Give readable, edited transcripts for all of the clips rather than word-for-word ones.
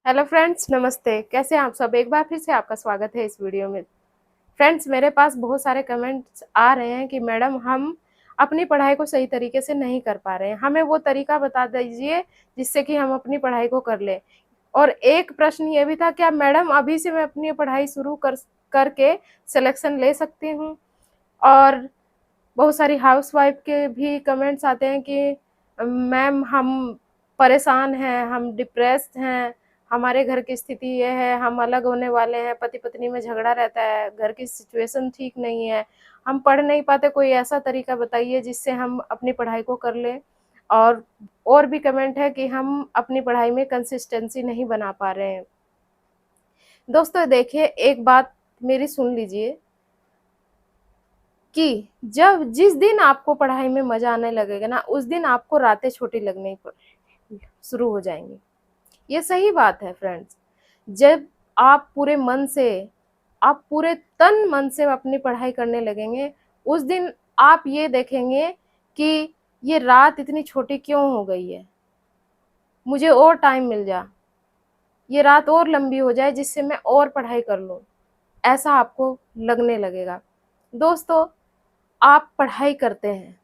Hello friends, नमस्ते। कैसे हैं आप सब? एक बार फिर से आपका स्वागत है इस वीडियो में। फ्रेंड्स, मेरे पास बहुत सारे कमेंट्स आ रहे हैं कि मैडम हम अपनी पढ़ाई को सही तरीके से नहीं कर पा रहे हैं। हमें वो तरीका बता दीजिए जिससे कि हम अपनी पढ़ाई को कर लें। और एक प्रश्न ये भी था, क्या मैडम अभी से मैं अपनी पढ़ाई शुरू करके सिलेक्शन ले सकती हूँ? और बहुत सारी हाउसवाइफ के भी कमेंट्स आते हैं कि मैम हम परेशान हैं, हम डिप्रेस्ड हैं, हमारे घर की स्थिति ये है, हम अलग होने वाले हैं, पति पत्नी में झगड़ा रहता है, घर की सिचुएशन ठीक नहीं है, हम पढ़ नहीं पाते, कोई ऐसा तरीका बताइए जिससे हम अपनी पढ़ाई को कर लें। और भी कमेंट है कि हम अपनी पढ़ाई में कंसिस्टेंसी नहीं बना पा रहे हैं। दोस्तों देखिए, एक बात मेरी सुन लीजिए कि जिस दिन आपको पढ़ाई में मज़ा आने लगेगा ना, उस दिन आपको रातें छोटी लगनी शुरू हो जाएँगी। ये सही बात है फ्रेंड्स। जब आप पूरे मन से, आप पूरे तन मन से अपनी पढ़ाई करने लगेंगे, उस दिन आप ये देखेंगे कि ये रात इतनी छोटी क्यों हो गई है? मुझे और टाइम मिल जा, ये रात और लंबी हो जाए जिससे मैं और पढ़ाई कर लूँ, ऐसा आपको लगने लगेगा। दोस्तों, आप पढ़ाई करते हैं,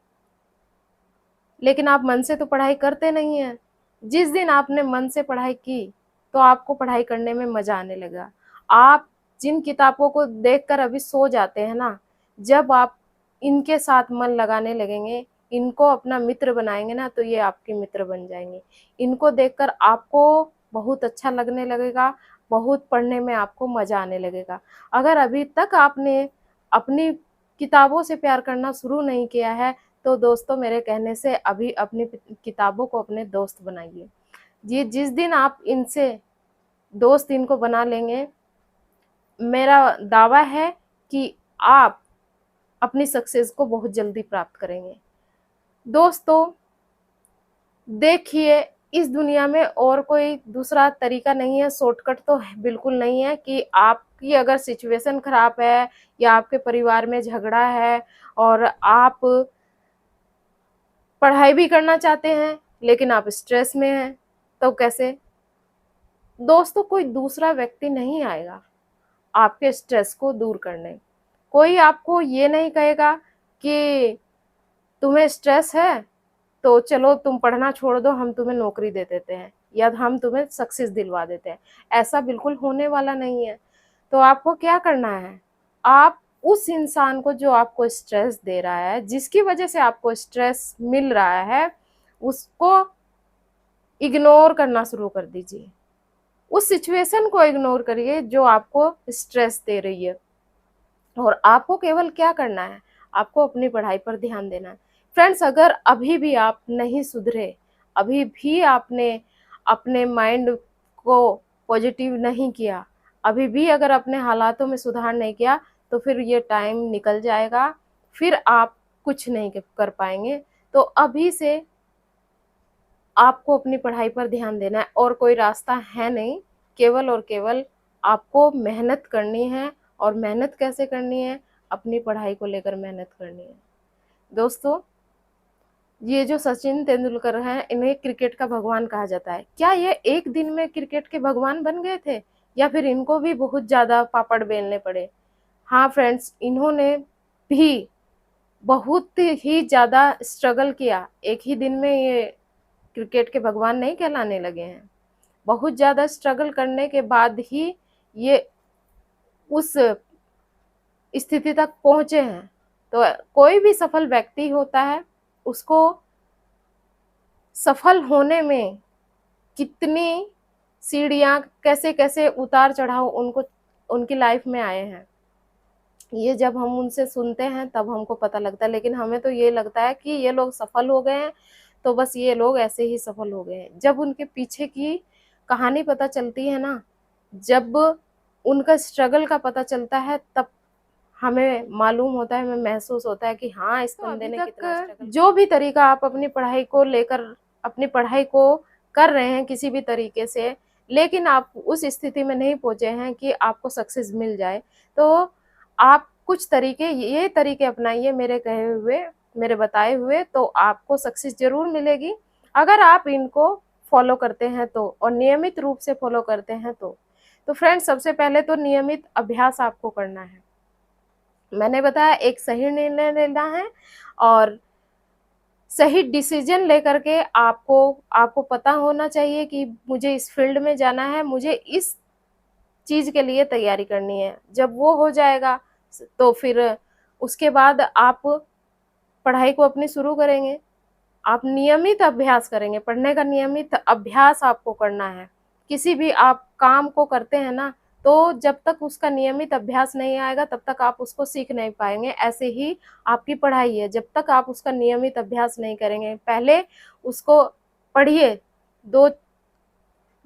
लेकिन आप मन से तो पढ़ाई करते नहीं हैं। जिस दिन आपने मन से पढ़ाई की, तो आपको पढ़ाई करने में मज़ा आने लगा। आप जिन किताबों को देखकर अभी सो जाते हैं ना, जब आप इनके साथ मन लगाने लगेंगे, इनको अपना मित्र बनाएँगे ना, तो ये आपके मित्र बन जाएँगे। इनको देखकर आपको बहुत अच्छा लगने लगेगा, बहुत पढ़ने में आपको मज़ा आने लगेगा। अगर अभी तक आपने अपनी किताबों से प्यार करना शुरू नहीं किया है, तो दोस्तों मेरे कहने से अभी अपनी किताबों को अपने दोस्त बनाइए। जी, जिस दिन आप इनसे दोस्त इनको बना लेंगे, मेरा दावा है कि आप अपनी सक्सेस को बहुत जल्दी प्राप्त करेंगे। दोस्तों देखिए, इस दुनिया में और कोई दूसरा तरीका नहीं है, शॉर्टकट तो बिल्कुल नहीं है कि आपकी अगर सिचुएशन खराब है या आपके परिवार में झगड़ा है और आप पढ़ाई भी करना चाहते हैं, लेकिन आप स्ट्रेस में हैं, तो कैसे? दोस्तों, कोई दूसरा व्यक्ति नहीं आएगा आपके स्ट्रेस को दूर करने। कोई आपको ये नहीं कहेगा कि तुम्हें स्ट्रेस है, तो चलो तुम पढ़ना छोड़ दो, हम तुम्हें नौकरी दे देते हैं या हम तुम्हें सक्सेस दिलवा देते हैं। ऐसा बिल्कुल होने वाला नहीं है। तो आपको क्या करना है? आप उस इंसान को जो आपको स्ट्रेस दे रहा है, जिसकी वजह से आपको स्ट्रेस मिल रहा है, उसको इग्नोर करना शुरू कर दीजिए। उस सिचुएशन को इग्नोर करिए जो आपको स्ट्रेस दे रही है। और आपको केवल क्या करना है? आपको अपनी पढ़ाई पर ध्यान देना है। फ्रेंड्स, अगर अभी भी आप नहीं सुधरे, अभी भी आपने अपने माइंड को पॉजिटिव नहीं किया, अभी भी अगर अपने हालातों में सुधार नहीं किया, तो फिर ये टाइम निकल जाएगा, फिर आप कुछ नहीं कर पाएँगे। तो अभी से आपको अपनी पढ़ाई पर ध्यान देना है और कोई रास्ता है नहीं, केवल और केवल आपको मेहनत करनी है। और मेहनत कैसे करनी है? अपनी पढ़ाई को लेकर मेहनत करनी है। दोस्तों, ये जो सचिन तेंदुलकर हैं, इन्हें क्रिकेट का भगवान कहा जाता है। क्या ये एक दिन में क्रिकेट के भगवान बन गए थे या फिर इनको भी बहुत ज़्यादा पापड़ बेलने पड़े? हाँ फ्रेंड्स, इन्होंने भी बहुत ही ज़्यादा स्ट्रगल किया। एक ही दिन में ये क्रिकेट के भगवान नहीं कहलाने लगे हैं। बहुत ज़्यादा स्ट्रगल करने के बाद ही ये उस स्थिति तक पहुँचे हैं। तो कोई भी सफल व्यक्ति होता है, उसको सफल होने में कितनी सीढ़ियाँ, कैसे-कैसे उतार-चढ़ाव उनको उनकी लाइफ में आए हैं, ये जब हम उनसे सुनते हैं तब हमको पता लगता है। लेकिन हमें तो ये लगता है कि ये लोग सफल हो गए हैं, तो बस ये लोग ऐसे ही सफल हो गए हैं। जब उनके पीछे की कहानी पता चलती है ना, जब उनका स्ट्रगल का पता चलता है, तब हमें मालूम होता है, हमें महसूस होता है कि हाँ, इस तो बंदे अभी ने कितना तक स्ट्रगल। जो जो भी भी तरीका आप अपनी पढ़ाई को लेकर अपनी पढ़ाई को कर रहे हैं किसी भी तरीके से, लेकिन आप उस स्थिति में नहीं पहुँचे हैं कि आपको सक्सेस मिल जाए, तो आप कुछ तरीके, ये तरीके अपनाइए मेरे कहे हुए, मेरे बताए हुए, तो आपको सक्सेस ज़रूर मिलेगी। अगर आप इनको फॉलो करते हैं तो, और नियमित रूप से फॉलो करते हैं तो फ्रेंड्स सबसे पहले तो नियमित अभ्यास आपको करना है। मैंने बताया एक सही निर्णय लेना है और सही डिसीजन लेकर के आपको आपको पता होना चाहिए कि मुझे इस फील्ड में जाना है, मुझे इस चीज़ के लिए तैयारी करनी है। जब वो हो जाएगा तो फिर उसके बाद आप पढ़ाई को अपनी शुरू करेंगे। आप नियमित अभ्यास करेंगे, पढ़ने का नियमित अभ्यास आपको करना है। किसी भी आप काम को करते हैं ना, तो जब तक उसका नियमित अभ्यास नहीं आएगा तब तक आप उसको सीख नहीं पाएँगे। ऐसे ही आपकी पढ़ाई है, जब तक आप उसका नियमित अभ्यास नहीं करेंगे, पहले उसको पढ़िए, 2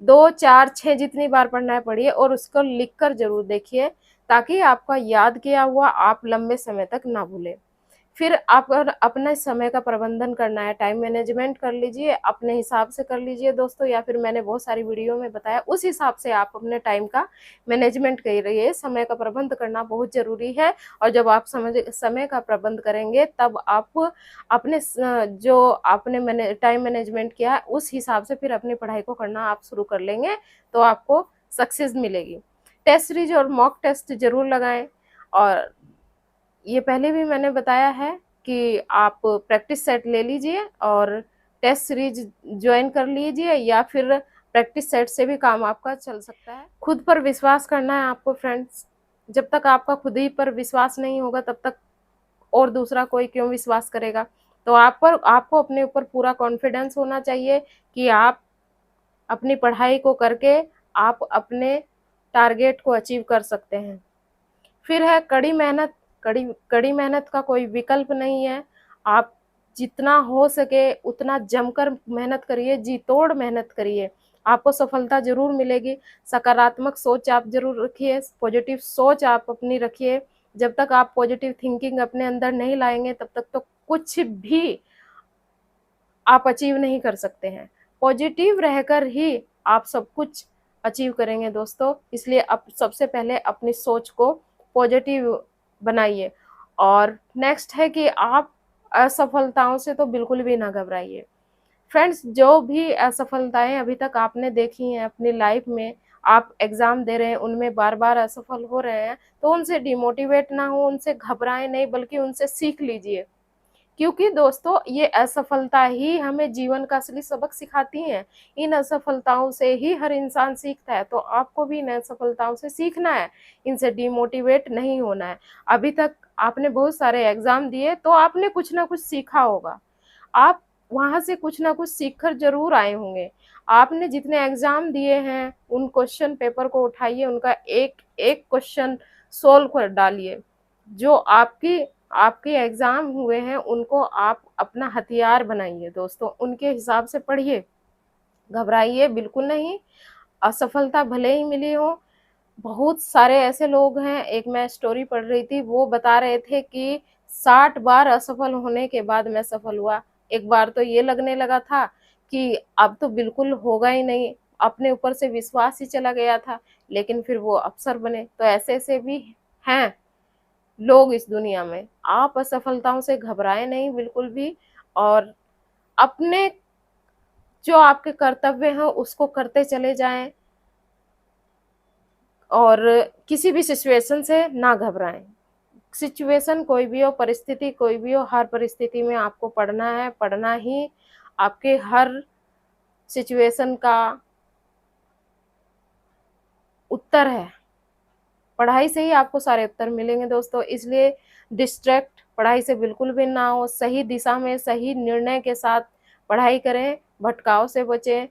2, 4, 6 जितनी बार पढ़ना है पढ़िए और उसको लिख कर ज़रूर देखिए, ताकि आपका याद किया हुआ आप लंबे समय तक ना भूलें। फिर आप अगर अपने समय का प्रबंधन करना है, टाइम मैनेजमेंट कर लीजिए, अपने हिसाब से कर लीजिए दोस्तों, या फिर मैंने बहुत सारी वीडियो में बताया, उस हिसाब से आप अपने टाइम का मैनेजमेंट करिए। समय का प्रबंध करना बहुत ज़रूरी है और जब आप समय का प्रबंध करेंगे तब आप अपने जो आपने टाइम मैनेजमेंट किया है, उस हिसाब से फिर अपनी पढ़ाई को करना आप शुरू कर लेंगे, तो आपको सक्सेस मिलेगी। टेस्ट सीरीज और मॉक टेस्ट ज़रूर लगाएँ और ये पहले भी मैंने बताया है कि आप प्रैक्टिस सेट ले लीजिए और टेस्ट सीरीज ज्वाइन कर लीजिए, या फिर प्रैक्टिस सेट से भी काम आपका चल सकता है। खुद पर विश्वास करना है आपको फ्रेंड्स। जब तक आपका खुद ही पर विश्वास नहीं होगा तब तक और दूसरा कोई क्यों विश्वास करेगा। तो आपको अपने ऊपर पूरा कॉन्फिडेंस होना चाहिए कि आप अपनी पढ़ाई को करके आप अपने टारगेट को अचीव कर सकते हैं। फिर है कड़ी मेहनत। कड़ी कड़ी मेहनत का कोई विकल्प नहीं है। आप जितना हो सके उतना जमकर मेहनत करिए, जी-तोड़ मेहनत करिए। आपको सफलता ज़रूर मिलेगी। सकारात्मक सोच आप ज़रूर रखिए, पॉजिटिव सोच आप अपनी रखिए। जब तक आप पॉजिटिव थिंकिंग अपने अंदर नहीं लाएँगे तब तक तो कुछ भी आप अचीव नहीं कर सकते हैं। पॉजिटिव रहकर ही आप सब कुछ अचीव करेंगे दोस्तों, इसलिए आप सबसे पहले अपनी सोच को पॉजिटिव बनाइए। और नेक्स्ट है कि आप असफलताओं से तो बिल्कुल भी ना घबराइए। फ्रेंड्स, जो भी असफलताएँ अभी तक आपने देखी हैं अपनी लाइफ में, आप एग्ज़ाम दे रहे हैं, उनमें बार-बार असफल हो रहे हैं, तो उनसे डिमोटिवेट ना हो, उनसे घबराएँ नहीं, बल्कि उनसे सीख लीजिए। क्योंकि दोस्तों ये असफलता ही हमें जीवन का असली सबक सिखाती हैं। इन असफलताओं से ही हर इंसान सीखता है, तो आपको भी इन असफलताओं से सीखना है, इनसे डिमोटिवेट नहीं होना है। अभी तक आपने बहुत सारे एग्ज़ाम दिए तो आपने कुछ ना कुछ सीखा होगा। आप वहाँ से कुछ ना कुछ सीख कर ज़रूर आए होंगे। आपने जितने एग्ज़ाम दिए हैं, उन क्वेश्चन पेपर को उठाइए, उनका एक-एक क्वेश्चन सोल्व कर डालिए। जो आपके एग्ज़ाम हुए हैं, उनको आप अपना हथियार बनाइए दोस्तों, उनके हिसाब से पढ़िए। घबराइए बिल्कुल नहीं, असफलता भले ही मिली हो, बहुत सारे ऐसे लोग हैं, एक मैं स्टोरी पढ़ रही थी, वो बता रहे थे कि 60 बार असफल होने के बाद मैं सफल हुआ। एक बार तो ये लगने लगा था कि अब तो बिल्कुल होगा ही नहीं, अपने ऊपर से विश्वास ही चला गया था, लेकिन फिर वो अफ़सर बने। तो ऐसे-ऐसे भी हैं लोग इस दुनिया में। आप असफलताओं से घबराएँ नहीं बिल्कुल भी, और अपने जो आपके कर्तव्य हैं उसको करते चले जाएँ और किसी भी सिचुएशन से ना घबराएँ। सिचुएशन कोई भी हो, परिस्थिति कोई भी हो, हर परिस्थिति में आपको पढ़ना है, पढ़ना ही आपके हर सिचुएशन का उत्तर है। पढ़ाई से ही आपको सारे उत्तर मिलेंगे दोस्तों, इसलिए डिस्ट्रैक्ट पढ़ाई से बिल्कुल भी ना हो, सही दिशा में सही निर्णय के साथ पढ़ाई करें, भटकाव से बचें